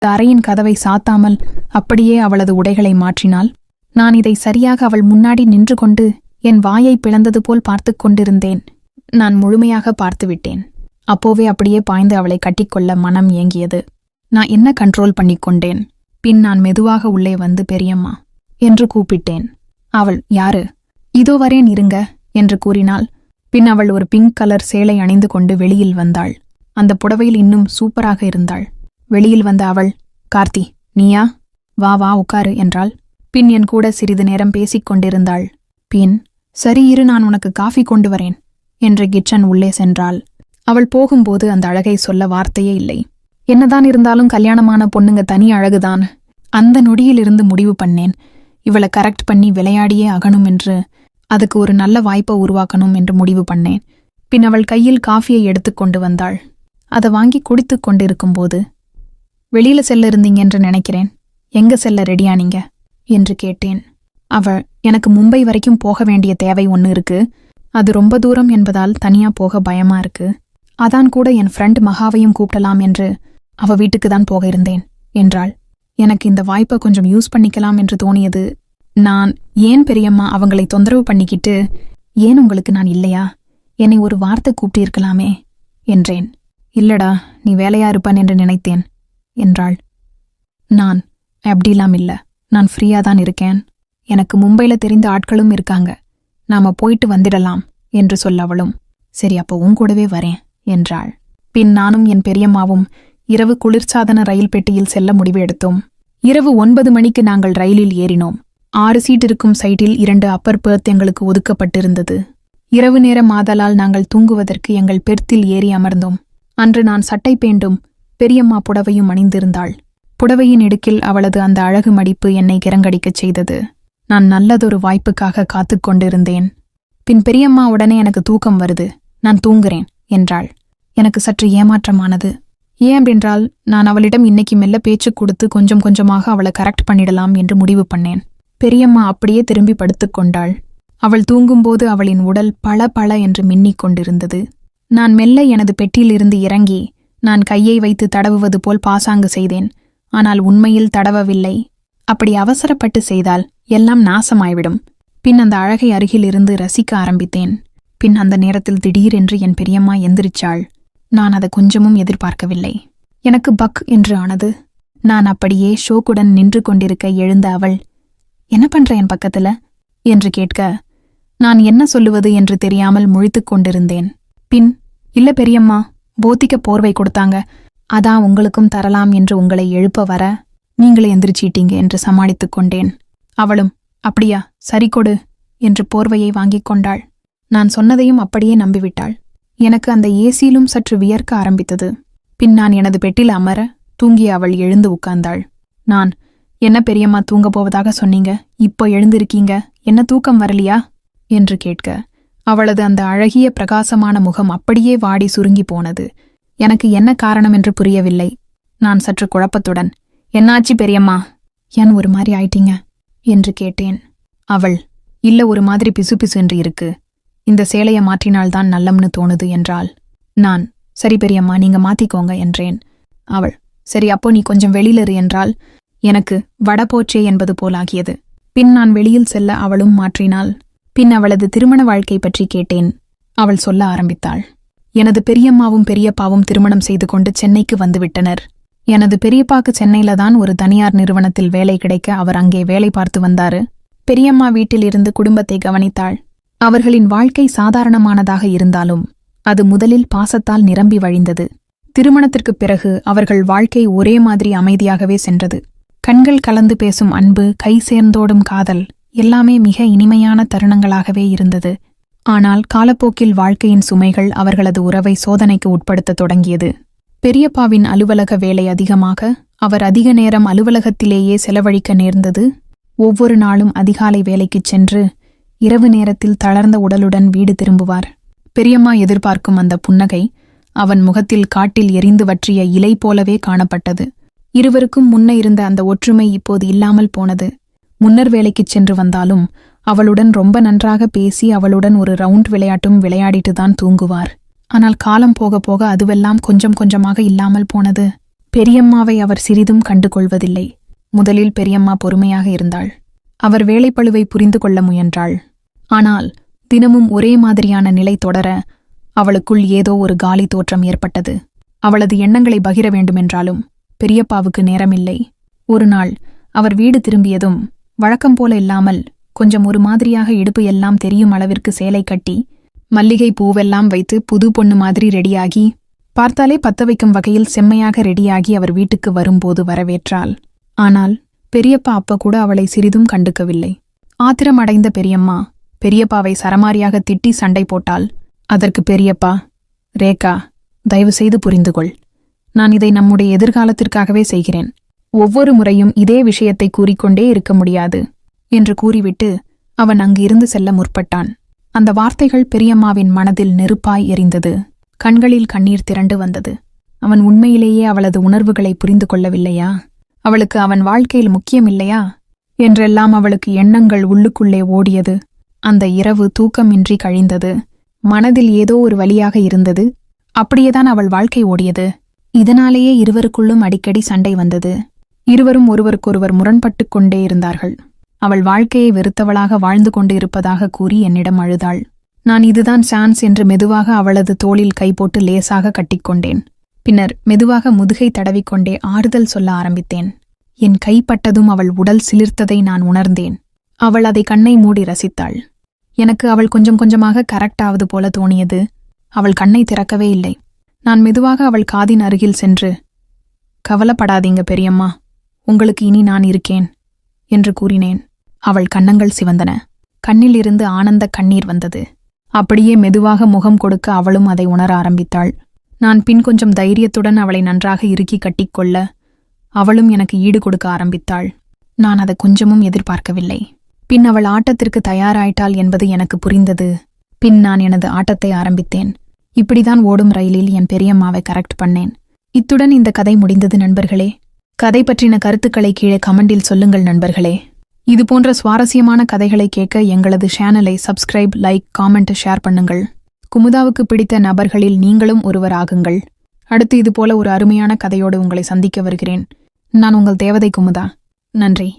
அறையின் கதவை சாத்தாமல் அப்படியே அவளது உடைகளை மாற்றினாள். நான் இதை சரியாக அவள் முன்னாடி நின்று கொண்டு என் வாயை பிளந்தது போல் பார்த்து கொண்டிருந்தேன். நான் முழுமையாக பார்த்துவிட்டேன். அப்போவே அப்படியே பாய்ந்து அவளை கட்டிக்கொள்ள மனம் ஏங்கியது. நான் என்ன கண்ட்ரோல் பண்ணிக்கொண்டேன். பின் நான் மெதுவாக உள்ளே வந்து பெரியம்மா என்று கூப்பிட்டேன். அவள் யாரு? இதோ வரேன் இருங்க என்று கூறினாள். பின் அவள் ஒரு பிங்க் கலர் சேலை அணிந்து கொண்டு வெளியில் வந்தாள். அந்த புடவையில் இன்னும் சூப்பராக இருந்தாள். வெளியில் வந்த அவள், கார்த்தி நீயா? வா வா உட்காரு என்றாள். பின் என் கூட சிறிது நேரம் பேசிக் கொண்டிருந்தாள். பின் சரி இரு, நான் உனக்கு காஃபி கொண்டு வரேன் என்று கிச்சன் உள்ளே சென்றாள். அவள் போகும்போது அந்த அழகை சொல்ல வார்த்தையே இல்லை. என்னதான் இருந்தாலும் கல்யாணமான பொண்ணுங்க தனி அழகுதான். அந்த நொடியிலிருந்து முடிவு பண்ணேன், இவளை கரெக்ட் பண்ணி விளையாடியே ஆகணும் என்று. அதுக்கு ஒரு நல்ல வாய்ப்பை உருவாக்கணும் என்று முடிவு பண்ணேன். பின் அவள் கையில் காஃபியை எடுத்துக்கொண்டு வந்தாள். அதை வாங்கி குடித்து கொண்டிருக்கும்போது, வெளியில செல்ல இருந்தீங்க என்று நினைக்கிறேன், எங்க செல்ல ரெடியானீங்க என்று கேட்டேன். அவள், எனக்கு மும்பை வரைக்கும் போக வேண்டிய தேவை ஒன்று இருக்கு. அது ரொம்ப தூரம் என்பதால் தனியா போக பயமா இருக்கு. அதான் கூட என் ஃப்ரெண்ட் மகாவையும் கூப்பிடலாம் என்று அவ வீட்டுக்கு தான் போக இருந்தேன் என்றாள். எனக்கு இந்த வாய்ப்பை கொஞ்சம் யூஸ் பண்ணிக்கலாம் என்று தோணியது. நான், ஏன் பெரியம்மா அவங்களை தொந்தரவு பண்ணிக்கிட்டு, ஏன் உங்களுக்கு நான் இல்லையா? என்னை ஒரு வார்த்தை கூப்பிட்டிருக்கலாமே என்றேன். இல்லடா, நீ வேலையா இருப்பான் என்று நினைத்தேன் என்றாள். நான், அப்படிலாம் இல்ல, நான் ஃப்ரீயா தான் இருக்கேன். எனக்கு மும்பைல தெரிந்த ஆட்களும் இருக்காங்க, நாம போயிட்டு வந்துடலாம் என்று சொல்லவளும், சரி அப்போ உன் கூடவே வரேன் என்றாள். பின் நானும் என் பெரியம்மாவும் இரவு குளிர்சாதன ரயில் பெட்டியில் செல்ல முடிவு எடுத்தோம். இரவு 9 மணிக்கு நாங்கள் ரயிலில் ஏறினோம். 6 சீட் இருக்கும் சைட்டில் 2 அப்பர் பெர்த் எங்களுக்கு ஒதுக்கப்பட்டிருந்தது. இரவு நேரம் ஆதலால் நாங்கள் தூங்குவதற்கு எங்கள் பெர்த்தில் ஏறி அமர்ந்தோம். அன்று நான் சட்டை பேண்டும் பெரியம்மா புடவையும் அணிந்திருந்தாள். புடவையின் இடுக்கில் அவளது அந்த அழகு மடிப்பு என்னை கிறங்கடிக்கச் செய்தது. நான் நல்லதொரு வாய்ப்புக்காக காத்துக் கொண்டிருந்தேன். பின் பெரியம்மா உடனே எனக்கு தூக்கம் வருது, நான் தூங்குறேன் என்றாள். எனக்கு சற்று ஏமாற்றமானது. ஏன் என்றால், நான் அவளிடம் இன்னைக்கு மெல்ல பேச்சு கொடுத்து கொஞ்சம் கொஞ்சமாக அவளை கரெக்ட் பண்ணிடலாம் என்று முடிவு பண்ணேன். பெரியம்மா அப்படியே திரும்பி படுத்துக் கொண்டாள். அவள் தூங்கும்போது அவளின் உடல் பள பள என்று மின்னிக் கொண்டிருந்தது. நான் மெல்ல எனது பெட்டியிலிருந்து இறங்கி நான் கையை வைத்து தடவுவது போல் பாசாங்கு செய்தேன். ஆனால் உண்மையில் தடவவில்லை. அப்படி அவசரப்பட்டு செய்தால் எல்லாம் நாசமாய்விடும். பின் அந்த அழகை அருகில் இருந்து ரசிக்க ஆரம்பித்தேன். பின் அந்த நேரத்தில் திடீரென்று என் பெரியம்மா எந்திரிச்சாள். நான் அதை கொஞ்சமும் எதிர்பார்க்கவில்லை. எனக்கு பக் என்று ஆனது. நான் அப்படியே ஷோக்குடன் நின்று கொண்டிருக்க எழுந்த அவள், என்ன பண்ற என் பக்கத்துல என்று கேட்க, நான் என்ன சொல்லுவது என்று தெரியாமல் முழித்துக் கொண்டிருந்தேன். பின், இல்ல பெரியம்மா, போத்திக்க போர்வை கொடுத்தாங்க, அதான் உங்களுக்கும் தரலாம் என்று உங்களை எழுப்ப வர நீங்களே எந்திரிச்சிட்டீங்க என்று சமாளித்துக் கொண்டேன். அவளும், அப்படியா, சரி கொடு என்று போர்வையை வாங்கிக் கொண்டாள். நான் சொன்னதையும் அப்படியே நம்பிவிட்டாள். எனக்கு அந்த ஏசியிலும் சற்று வியர்க்க ஆரம்பித்தது. பின் நான் எனது பெட்டில் அமர தூங்கிய அவள் எழுந்து உட்கார்ந்தாள். நான், என்ன பெரியம்மா தூங்க போவதாக சொன்னீங்க, இப்போ எழுந்திருக்கீங்க, என்ன தூக்கம் வரலையா என்று கேட்க, அவளது அந்த அழகிய பிரகாசமான முகம் அப்படியே வாடி சுருங்கி போனது. எனக்கு என்ன காரணம் என்று புரியவில்லை. நான் சற்று குழப்பத்துடன், என்னாச்சு பெரியம்மா, ஏன் ஒரு மாதிரி ஆயிட்டீங்க என்று கேட்டேன். அவள், இல்ல ஒரு மாதிரி பிசுபிசு என்று இருக்கு, இந்த சேலையை மாற்றினால்தான் நல்லம்னு தோணுது என்றாள். நான், சரி பெரியம்மா நீங்க மாத்திக்கோங்க என்றேன். அவள், சரி அப்போ நீ கொஞ்சம் வெளியிலரு என்றால் எனக்கு வட போச்சே என்பது போலாகியது. பின் நான் வெளியில் செல்ல அவளும் மாற்றினாள். பின் அவளது திருமண வாழ்க்கை பற்றி கேட்டேன். அவள் சொல்ல ஆரம்பித்தாள். எனது பெரியம்மாவும் பெரியப்பாவும் திருமணம் செய்து கொண்டு சென்னைக்கு வந்துவிட்டனர். எனது பெரியப்பாக்கு சென்னையில தான் ஒரு தனியார் நிறுவனத்தில் வேலை கிடைக்க அவர் அங்கே வேலை பார்த்து வந்தாரு. பெரியம்மா வீட்டில் இருந்து குடும்பத்தை கவனித்தாள். அவர்களின் வாழ்க்கை சாதாரணமானதாக இருந்தாலும் அது முதலில் பாசத்தால் நிரம்பி வழிந்தது. திருமணத்திற்குப் பிறகு அவர்கள் வாழ்க்கை ஒரே மாதிரி அமைதியாகவே சென்றது. கண்கள் கலந்து பேசும் அன்பு, கை சேர்ந்தோடும் காதல் எல்லாமே மிக இனிமையான தருணங்களாகவே இருந்தது. ஆனால் காலப்போக்கில் வாழ்க்கையின் சுமைகள் அவர்களது உறவை சோதனைக்கு உட்படுத்த தொடங்கியது. பெரியப்பாவின் அலுவலக வேலை அதிகமாக அவர் அதிக நேரம் அலுவலகத்திலேயே செலவழிக்க நேர்ந்தது. ஒவ்வொரு நாளும் அதிகாலை வேலைக்குச் சென்று இரவு நேரத்தில் தளர்ந்த உடலுடன் வீடு திரும்புவார். பெரியம்மா எதிர்பார்க்கும் அந்த புன்னகை அவன் முகத்தில் காட்டில் எரிந்து வற்றிய இலை போலவே காணப்பட்டது. இருவருக்கும் முன்ன இருந்த அந்த ஒற்றுமை இப்போது இல்லாமல் போனது. முன்னர் வேலைக்குச் சென்று வந்தாலும் அவளுடன் ரொம்ப நன்றாக பேசி அவளுடன் ஒரு ரவுண்ட் விளையாட்டும் விளையாடிட்டுதான் தூங்குவார். ஆனால் காலம் போக போக அதுவெல்லாம் கொஞ்சம் கொஞ்சமாக இல்லாமல் போனது. பெரியம்மாவை அவர் சிறிதும் கண்டுகொள்வதில்லை. முதலில் பெரியம்மா பொறுமையாக இருந்தாள். அவர் வேலைப்பளுவை புரிந்து கொள்ள முயன்றாள். ஆனால் தினமும் ஒரே மாதிரியான நிலை தொடர அவளுக்குள் ஏதோ ஒரு காலி தோற்றம் ஏற்பட்டது. அவளது எண்ணங்களை பகிர வேண்டுமென்றாலும் பெரியப்பாவுக்கு நேரமில்லை. ஒரு நாள் அவர் வீடு திரும்பியதும் வழக்கம் போல இல்லாமல் கொஞ்சம் ஒரு மாதிரியாக இடுப்பு எல்லாம் தெரியும் அளவிற்கு சேலை கட்டி மல்லிகை பூவெல்லாம் வைத்து புது பொண்ணு மாதிரி ரெடியாகி, பார்த்தாலே பத்த வைக்கும் வகையில் செம்மையாக ரெடியாகி அவர் வீட்டுக்கு வரும்போது வரவேற்றாள். ஆனால் பெரியப்பா அப்ப கூட அவளை சிறிதும் கண்டுக்கவில்லை. ஆத்திரம் அடைந்த பெரியம்மா பெரியப்பாவை சரமாரியாக திட்டி சண்டை போட்டாள். அதற்கு பெரியப்பா, ரேகா, தயவு செய்து புரிந்துகொள். நான் இதை நம்முடைய எதிர்காலத்திற்காகவே செய்கிறேன். ஒவ்வொரு முறையும் இதே விஷயத்தை கூறிக்கொண்டே இருக்க முடியாது என்று கூறிவிட்டு அவன் அங்கு இருந்து செல்ல முற்பட்டான். அந்த வார்த்தைகள் பெரியம்மாவின் மனதில் நெருப்பாய் எரிந்தது. கண்களில் கண்ணீர் திரண்டு வந்தது. அவன் உண்மையிலேயே அவளது உணர்வுகளை புரிந்து கொள்ளவில்லையா? அவளுக்கு அவன் வாழ்க்கையில் முக்கியமில்லையா என்றெல்லாம் அவளுக்கு எண்ணங்கள் உள்ளுக்குள்ளே ஓடியது. அந்த இரவு தூக்கமின்றி கழிந்தது. மனதில் ஏதோ ஒரு வலியாக இருந்தது. அப்படியேதான் அவள் வாழ்க்கை ஓடியது. இதனாலேயே இருவருக்குள்ளும் அடிக்கடி சண்டை வந்தது. இருவரும் ஒருவருக்கொருவர் முரண்பட்டுக் கொண்டே இருந்தார்கள். அவள் வாழ்க்கையை வெறுத்தவளாக வாழ்ந்து கொண்டு இருப்பதாக கூறி என்னிடம் அழுதாள். நான் இதுதான் சான்ஸ் என்று மெதுவாக அவளது தோளில் கைபோட்டு லேசாக கட்டிக்கொண்டேன். பின்னர் மெதுவாக முதுகை தடவிக்கொண்டே ஆறுதல் சொல்ல ஆரம்பித்தேன். என் கைப்பட்டதும் அவள் உடல் சிலிர்த்ததை நான் உணர்ந்தேன். அவள் அதை கண்ணை மூடி ரசித்தாள். எனக்கு அவள் கொஞ்சம் கொஞ்சமாக கரெக்டாவது போல தோணியது. அவள் கண்ணை திறக்கவே இல்லை. நான் மெதுவாக அவள் காதின் அருகில் சென்று, கவலைப்படாதீங்க பெரியம்மா, உங்களுக்கு இனி நான் இருக்கேன் என்று கூறினேன். அவள் கன்னங்கள் சிவந்தன. கண்ணில் இருந்து ஆனந்த கண்ணீர் வந்தது. அப்படியே மெதுவாக முகம் கொடுக்க அவளும் அதை உணர ஆரம்பித்தாள். நான் பின் கொஞ்சம் தைரியத்துடன் அவளை நன்றாக இறுக்கி கட்டிக்கொள்ள அவளும் எனக்கு ஈடு கொடுக்க ஆரம்பித்தாள். நான் அதை கொஞ்சமும் எதிர்பார்க்கவில்லை. பின் அவள் ஆட்டத்திற்கு தயாராயிட்டாள் என்பது எனக்கு புரிந்தது. பின் நான் எனது ஆட்டத்தை ஆரம்பித்தேன். இப்படிதான் ஓடும் ரயிலில் என் பெரியம்மாவை கரெக்ட் பண்ணேன். இத்துடன் இந்த கதை முடிந்தது நண்பர்களே. கதை பற்றின கருத்துக்களை கீழே கமெண்டில் சொல்லுங்கள் நண்பர்களே. இதுபோன்ற சுவாரஸ்யமான கதைகளை கேட்க எங்களது சேனலை சப்ஸ்கிரைப், லைக், காமெண்ட், ஷேர் பண்ணுங்கள். குமுதாவுக்கு பிடித்த நபர்களில் நீங்களும் ஒருவராகுங்கள். அடுத்து இதுபோல ஒரு அருமையான கதையோடு உங்களை சந்திக்க வருகிறேன். நான் உங்கள் தேவதை குமுதா. நன்றி.